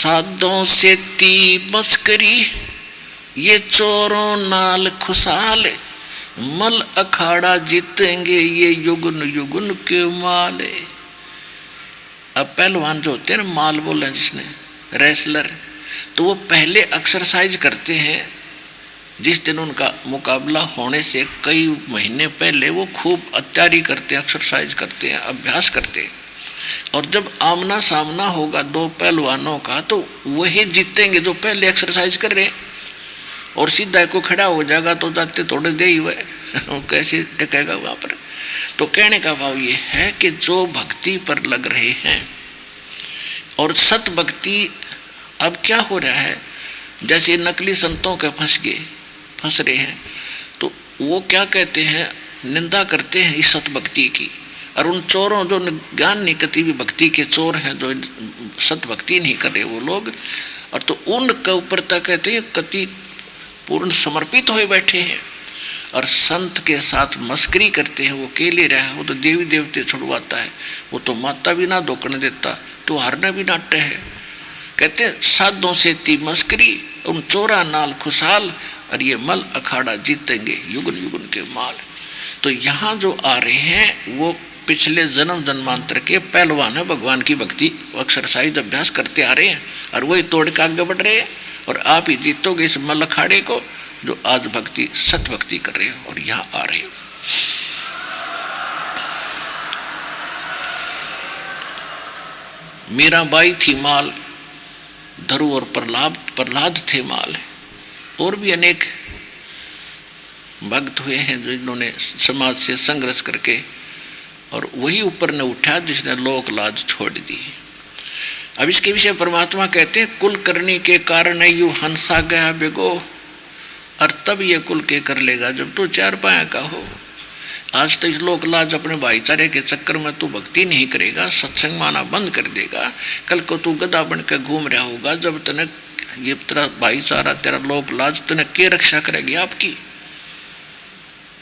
साधों से ती मस्करी, ये चोरों नाल खुशहाल, मल अखाड़ा जीतेंगे ये युगन युगन के माल। अब पहलवान जो होते हैं ना, माल बोले जिसने, रेसलर, तो वो पहले एक्सरसाइज करते हैं। जिस दिन उनका मुकाबला होने से कई महीने पहले वो खूब तैयारी करते हैं, एक्सरसाइज करते हैं, अभ्यास करते हैं। और जब आमना सामना होगा दो पहलवानों का, तो वही जीतेंगे जो पहले एक्सरसाइज कर रहे हैं। और सीधा को खड़ा हो जाएगा तो जाते थोड़े दे ही हुए कैसे टिकेगा वहाँ पर। तो कहने का भाव ये है कि जो भक्ति पर लग रहे हैं, और सत भक्ति, अब क्या हो रहा है, जैसे नकली संतों के फंस रहे हैं, तो वो क्या कहते हैं, निंदा करते हैं इस सत भक्ति की। और उन चोरों जो ज्ञान नहीं कति भी भक्ति के चोर हैं, जो सत भक्ति नहीं कर रहे वो लोग, और तो उनके ऊपर तक कहते हैं कति पूर्ण समर्पित हुए बैठे हैं और संत के साथ मस्करी करते हैं। वो केले रहा है, वो तो देवी देवते छुड़वाता है, वो तो माता भी ना धोकने देता, तो हरने भी नाट्य है। कहते हैं साधों से ती मस्करी, उन चोरा नाल खुशहाल, और ये मल अखाड़ा जीतेंगे युगन युगन के माल। तो यहाँ जो आ रहे हैं वो पिछले जन्म जन्मांतर के पहलवान है, भगवान की भक्ति एक्सरसाइज अभ्यास करते आ रहे हैं, और वही तोड़ के आगे बढ़ रहे हैं। और आप ही जीतोगे इस मल अखाड़े को जो आज भक्ति सत भक्ति कर रहे हो और यहाँ आ रहे हो। मीराबाई थी माल, धरु और प्रहलाद थे माल। और भी अनेक भक्त हुए हैं जिन्होंने समाज से संघर्ष करके, और वही ऊपर ने उठा जिसने लोक लाज छोड़ दी। अब इसके विषय परमात्मा कहते हैं, कुल करने के कारण यू हंसा गया बेगो, और तब ये कुल के कर लेगा जब तू चार पाया का हो। आज तो इस लोक लाज अपने भाईचारे के चक्कर में तू भक्ति नहीं करेगा, सत्संग माना बंद कर देगा, कल को तू गधा बन के घूम रहा होगा। जब तक ये तेरा भाईचारा, तेरा लोक लाज तने के रक्षा करेगी आपकी,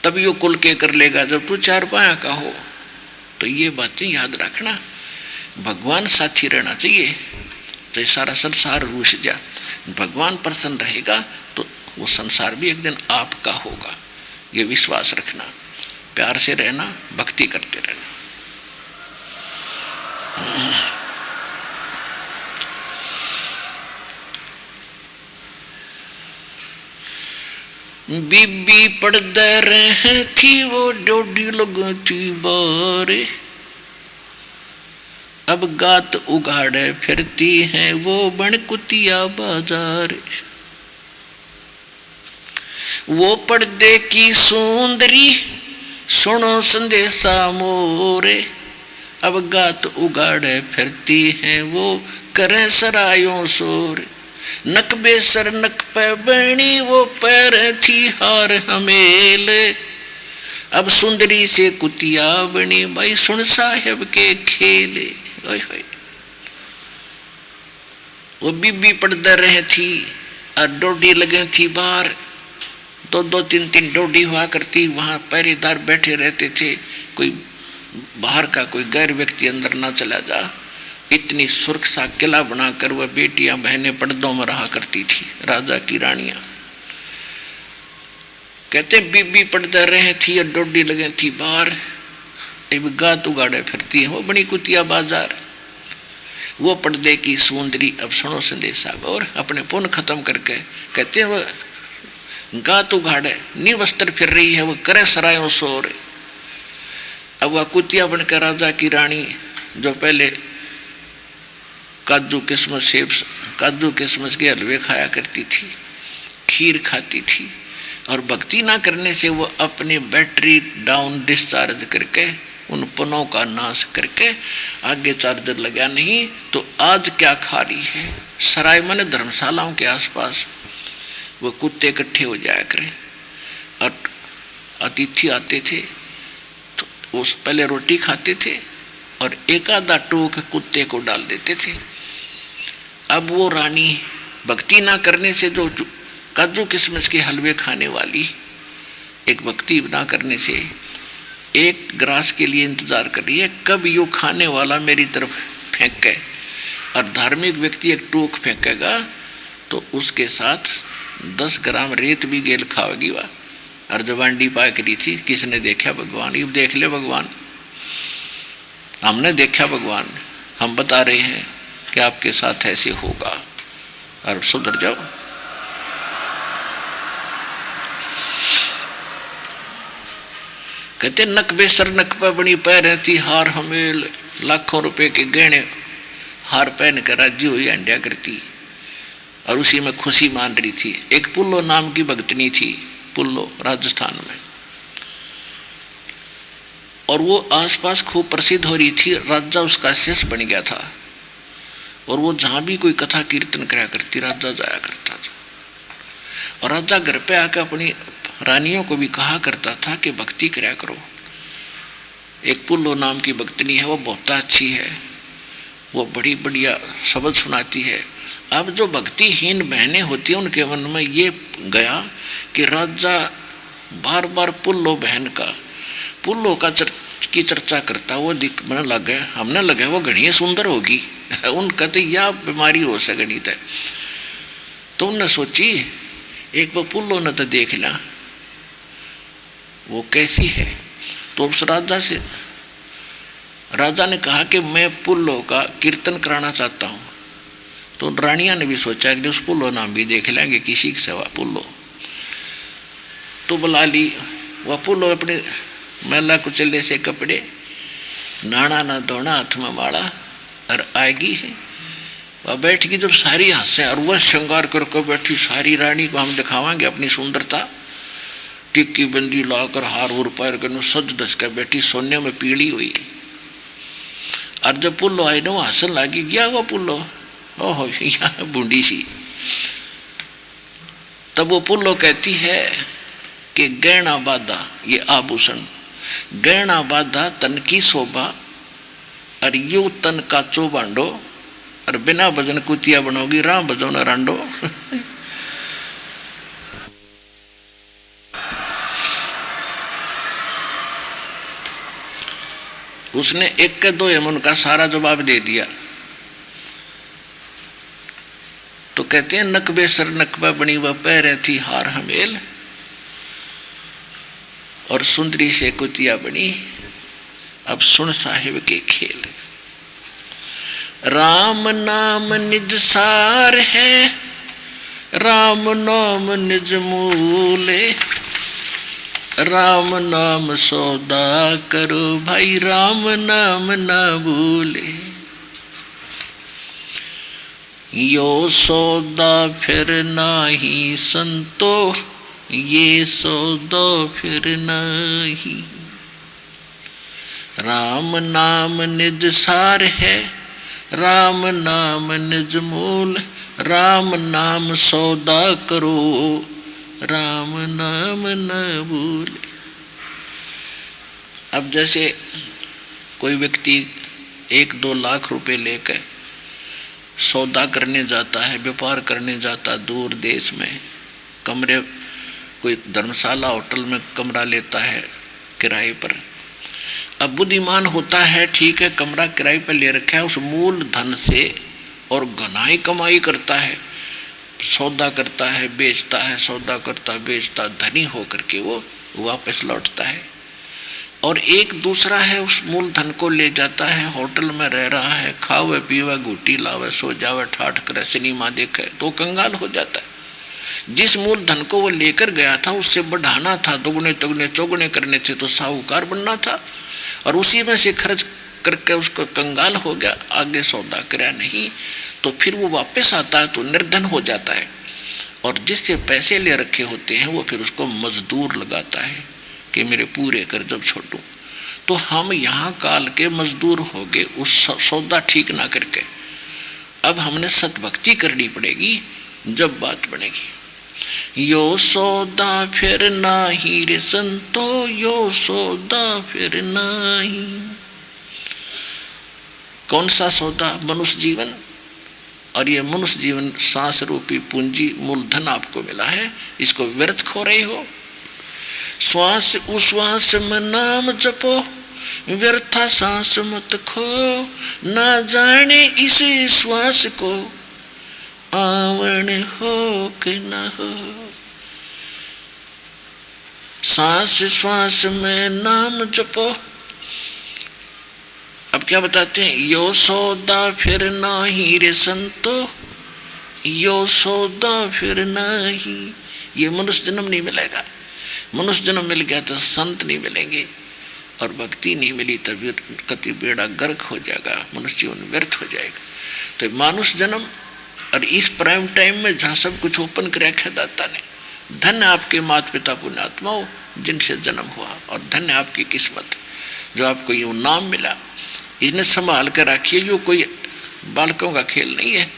तब यो कुल के कर लेगा जब तू चार पाया का हो। तो ये बातें याद रखना, भगवान साथी रहना चाहिए तो ये सारा संसार रूठ जा। भगवान प्रसन्न रहेगा तो वो संसार भी एक दिन आपका होगा, ये विश्वास रखना। प्यार से रहना, भक्ति करते रहना। बीबी पड़दे रहे थी वो डोडी लगी थी बारे, अब गात उगाड़े फिरती हैं वो बन कुतिया बाजार। वो पर्दे की सुंदरी सुनो संदेशा मोरे, अब गात उगाड़े फिरती हैं वो करें सरायों शोर। नक बेसर नक पे बनी वो पैर थी हार हमेल, अब सुंदरी से कुतिया बनी भाई सुन साहेब के खेले। वो बीबी पर्दे रहे थी और डोडी लगे थी बाहर, दो दो तीन तीन डोडी हुआ करती, वहाँ पहरेदार बैठे रहते थे, कोई बाहर का कोई गैर व्यक्ति अंदर ना चला जा। इतनी सुरक्षा किला बनाकर वह बेटियां बहनें पर्दों में रहा करती थी, राजा की रानियां। कहते बीबी पर्दे रहे थी और डोडी लगे थी बाहर, गात उगाड़े फिरती है वो बड़ी कुतिया बाजार। वो पर्दे की सुंदरी अब सुनो संदेशा, और अपने पुण्य खत्म करके कहते हैं वो गात उगाड़े निवस्त्र फिर रही है, वो करे सरायों शोर। अब वह कुतिया बनकर राजा की रानी जो पहले काजू किस्मत सेब काजू किस्मत के हलवे खाया करती थी, खीर खाती थी, और भक्ति ना करने से वो अपनी बैटरी डाउन डिस्चार्ज करके उन पनों का नाश करके आगे चार्जर लगा नहीं, तो आज क्या खा रही है। सराय मन धर्मशालाओं के आसपास वो कुत्ते इकट्ठे हो जाया करें, और अतिथि आते थे तो वो पहले रोटी खाते थे और एक आधा टोक कुत्ते को डाल देते थे। अब वो रानी भक्ति ना करने से, जो काजू किस्मत के हलवे खाने वाली, एक भक्ति ना करने से एक ग्रास के लिए इंतजार कर रही है, कब यो खाने वाला मेरी तरफ फेंक के और धार्मिक व्यक्ति एक टोक फेंकेगा तो उसके साथ 10 ग्राम रेत भी गेल खावेगी वह। और जवानी पाया करी थी, किसने देखा भगवान? ये देख ले भगवान, हमने देखा भगवान, हम बता रहे हैं कि आपके साथ ऐसे होगा और सुधर जाओ। कहते नक बेसर नक पे बनी पैर रहती हार हमेल, लाखों रुपए के गहने हार पहन कर राज्य हुई अंड्या करती और उसी में खुशी मान रही थी। एक पुल्लो नाम की भक्तनी थी, पुल्लो राजस्थान में, और वो आसपास खूब प्रसिद्ध हो रही थी। राजा उसका शिष्य बन गया था और वो जहाँ भी कोई कथा कीर्तन कराया करती राजा जाया करता था। और राजा घर पे आकर अपनी रानियों को भी कहा करता था कि भक्ति कराया करो। एक पुल्लो नाम की भक्तनी है, वो बहुत अच्छी है, वो बड़ी बढ़िया शब्द सुनाती है। अब जो भक्तिहीन बहनें होती हैं उनके मन में ये गया कि राजा बार बार पुल्लो बहन का, पुल्लो का की चर्चा करता, वो मन लग गया, हमने लगा वो घनी सुंदर होगी उनका तो यह बीमारी हो सके गणित है। तो उनने सोची एक बार पुल्लो ने तो देख लिया वो कैसी है। तो उस राजा ने कहा कि मैं पुल्लो का कीर्तन कराना चाहता हूँ। तो रानिया ने भी सोचा कि उस पुल्लो नाम भी देख लेंगे किसी की सेवा पुल्लो। तो बुला ली वह पुल्लो, अपने मैला कुचले से कपड़े, नाना ना धोना, हाथ में माला, और आएगी है वह बैठगी। जब सारी हंसे और वह श्रृंगार करके बैठी, सारी रानी को हम दिखावाएंगे अपनी सुंदरता, टिक्की बंदी लाकर हार उर पैर कर सज धस कर बैठी, सोने में पीली हुई। और जब पुल्लो आई ना वो हंसन लगी, गया वो पुल्लो, ओहो यहाँ बूढ़ी सी। तब वो पुल्लो कहती है कि गहना बाधा ये आभूषण, गहना बाधा तन की शोभा, और यू तन का चौबांडो, और बिना भजन कुतिया बनोगी राम भजो न रांडो। उसने एक के दो यमन का सारा जवाब दे दिया। तो कहते हैं नक बेसर नकबा बनी वह पैर थी हार हमेल, और सुंदरी से कुतिया बनी अब सुन साहिब के खेल। राम नाम निज सार है, राम नाम निज मूले, राम नाम सौदा करो भाई, राम नाम ना भूले। यो सौदा फिर नाही संतो, ये सौदा फिर नाही। राम नाम निज सार है, राम नाम निज मूल, राम नाम सौदा करो, राम नाम न भूले। अब जैसे कोई व्यक्ति 1-2 लाख रुपए लेकर सौदा करने जाता है, व्यापार करने जाता दूर देश में, कमरे कोई धर्मशाला होटल में कमरा लेता है किराए पर। अब बुद्धिमान होता है, ठीक है कमरा किराए पर ले रखा है, उस मूल धन से और घनाई कमाई करता है, सौदा करता है बेचता है, सौदा करता बेचता, धनी होकर के वो वापस लौटता है। और एक दूसरा है उस मूल धन को ले जाता है, होटल में रह रहा है, खावे पीवे घूटी लावे सो जावे ठाठ करे सिनेमा देखे, तो कंगाल हो जाता है। जिस मूल धन को वो लेकर गया था उससे बढ़ाना था, दुगने तुगने चौगुने करने थे तो साहूकार बनना था, और उसी में से खर्च करके उसको कंगाल हो गया, आगे सौदा कराया नहीं, तो फिर वो वापस आता है तो निर्धन हो जाता है। और जिससे पैसे ले रखे होते हैं वो फिर उसको मजदूर लगाता है कि मेरे पूरे कर जब छोटू। तो हम यहाँ काल के मजदूर हो गए उस सौदा ठीक ना करके। अब हमने सतभक्ति करनी पड़ेगी जब बात बनेगी। यो सौदा फिर नाही रे संतो, यो सौदा फिर नाही। कौन सा सौदा? मनुष्य जीवन। और ये मनुष्य जीवन सांस रूपी पूंजी मूलधन आपको मिला है, इसको व्यर्थ खो रहे हो। श्वास उश्वास में नाम जपो, व्यर्था सांस मत खो, ना जाने इस श्वास को आवरण हो कि न हो। सांस श्वास में नाम जपो। अब क्या बताते हैं, यो सौदा फिर नाही रे संतो, यो सौदा फिर नाही। ये मनुष्य जन्म नहीं मिलेगा। मनुष्य जन्म मिल गया तो संत नहीं मिलेंगे, और भक्ति नहीं मिली तब कति बेड़ा गर्क हो जाएगा, मनुष्य जीवन व्यर्थ हो जाएगा। तो मानुष जन्म, और इस प्राइम टाइम में जहाँ सब कुछ ओपन कर रखा दाता ने, धन्य आपके माता पिता पुण्यात्माओं जिनसे जन्म हुआ, और धन्य आपकी किस्मत जो आपको यूँ नाम मिला। इन्हें संभाल कर रखिए, यो कोई बालकों का खेल नहीं है।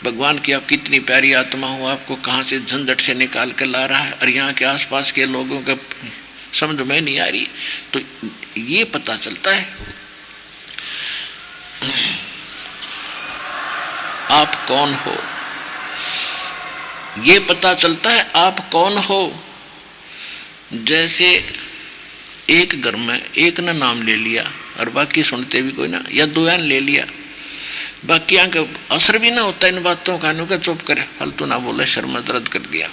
भगवान की आप कितनी प्यारी आत्मा हो, आपको कहाँ से झंझट से निकाल कर ला रहा है, और यहाँ के आसपास के लोगों का समझ में नहीं आ रही, तो ये पता चलता है आप कौन हो। ये पता चलता है आप कौन हो। जैसे एक घर में एक ने नाम ले लिया और बाकी सुनते भी कोई ना, या दो ले लिया, बाकी का असर भी ना होता इन बातों का, नु का चुप करे, फालतू ना बोले, शर्म रद्द कर दिया।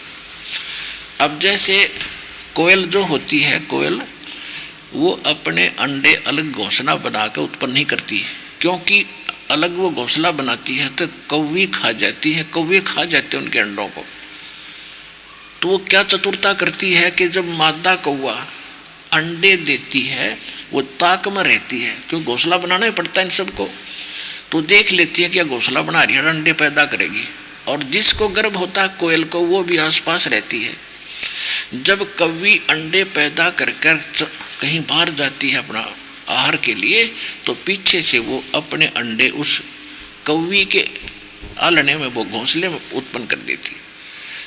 अब जैसे कोयल जो होती है, कोयल वो अपने अंडे अलग घोंसला बनाकर उत्पन्न नहीं करती है, क्योंकि अलग वो घोंसला बनाती है तो कौवी खा जाती है, कौवे खा जाते हैं उनके अंडों को। तो वो क्या चतुरता करती है कि जब मादा कौवा अंडे देती है वो ताक में रहती है, क्योंकि घोंसला बनाना ही पड़ता है इन सबको, तो देख लेती है कि घोंसला बना रही है, अंडे पैदा करेगी, और जिसको गर्भ होता है कोयल को वो भी आसपास रहती है। जब कौवी अंडे पैदा कर कहीं बाहर जाती है अपना आहार के लिए, तो पीछे से वो अपने अंडे उस कौवी के आलने में, वो घोंसले में उत्पन्न कर देती है।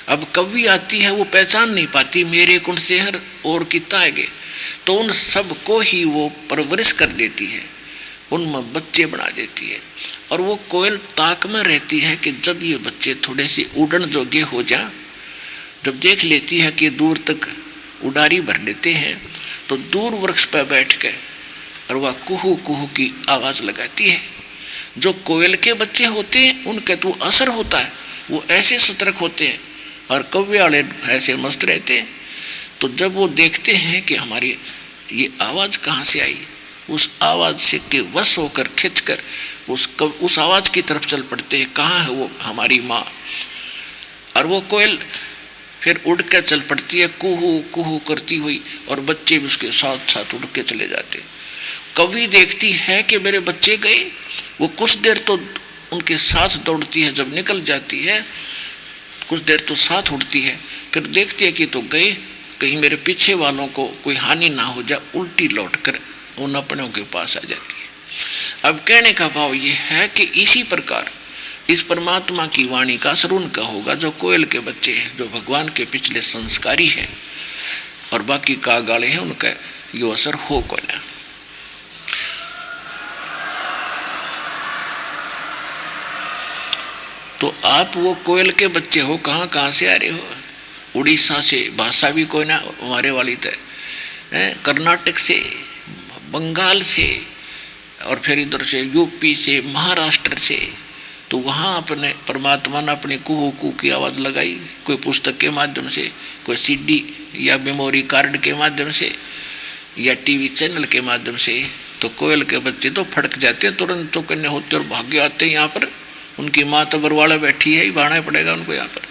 अब कौवी आती है, वो पहचान नहीं पाती मेरे कुंड से हर और कितना आएंगे, तो उन सबको ही वो परवरिश कर देती है, उनमें बच्चे बना देती है। और वो कोयल ताक में रहती है कि जब ये बच्चे थोड़े से उड़न जोगे हो जा, जब देख लेती है कि दूर तक उड़ारी भर लेते हैं, तो दूर वृक्ष पर बैठ के और वह कुहू कुहू की आवाज़ लगाती है। जो कोयल के बच्चे होते हैं उनका तो असर होता है, वो ऐसे सतर्क होते हैं, और कौवे वाले ऐसे मस्त रहते हैं। तो जब वो देखते हैं कि हमारी ये आवाज़ कहाँ से आई, उस आवाज़ से के वश होकर खिंचकर उस आवाज़ की तरफ चल पड़ते हैं, कहाँ है वो हमारी माँ। और वो कोयल फिर उड़ कर चल पड़ती है कुहू कुहू करती हुई, और बच्चे भी उसके साथ साथ उड़ के चले जाते। कौवी देखती है कि मेरे बच्चे गए, वो कुछ देर तो उनके साथ दौड़ती है, जब निकल जाती है कुछ देर तो साथ उड़ती है, फिर देखती है कि तो गए, कहीं मेरे पीछे वालों को कोई हानि ना हो जाए, उल्टी लौट कर उन अपनों के पास आ जाती है। अब कहने का भाव ये है कि इसी प्रकार इस परमात्मा की वाणी का असर उनका होगा जो कोयल के बच्चे हैं, जो भगवान के पिछले संस्कारी हैं, और बाकी कागाले हैं, उनका ये असर हो को ना। तो आप वो कोयल के बच्चे हो, कहाँ कहाँ से आ रहे हो? उड़ीसा से, भाषा भी कोई ना हमारे वाली तय, कर्नाटक से, बंगाल से, और फिर इधर से यूपी से, महाराष्ट्र से। तो वहाँ अपने परमात्मा ने अपनी कुहू कुहू की आवाज़ लगाई, कोई पुस्तक के माध्यम से, कोई सीडी या मेमोरी कार्ड के माध्यम से, या टीवी चैनल के माध्यम से। तो कोयल के बच्चे तो फड़क जाते हैं, तुरंत तो कन्या होते और भाग आते हैं यहाँ पर। उनकी माँ तो बरवाड़ा बैठी है, ही भाड़ना पड़ेगा उनको यहाँ पर।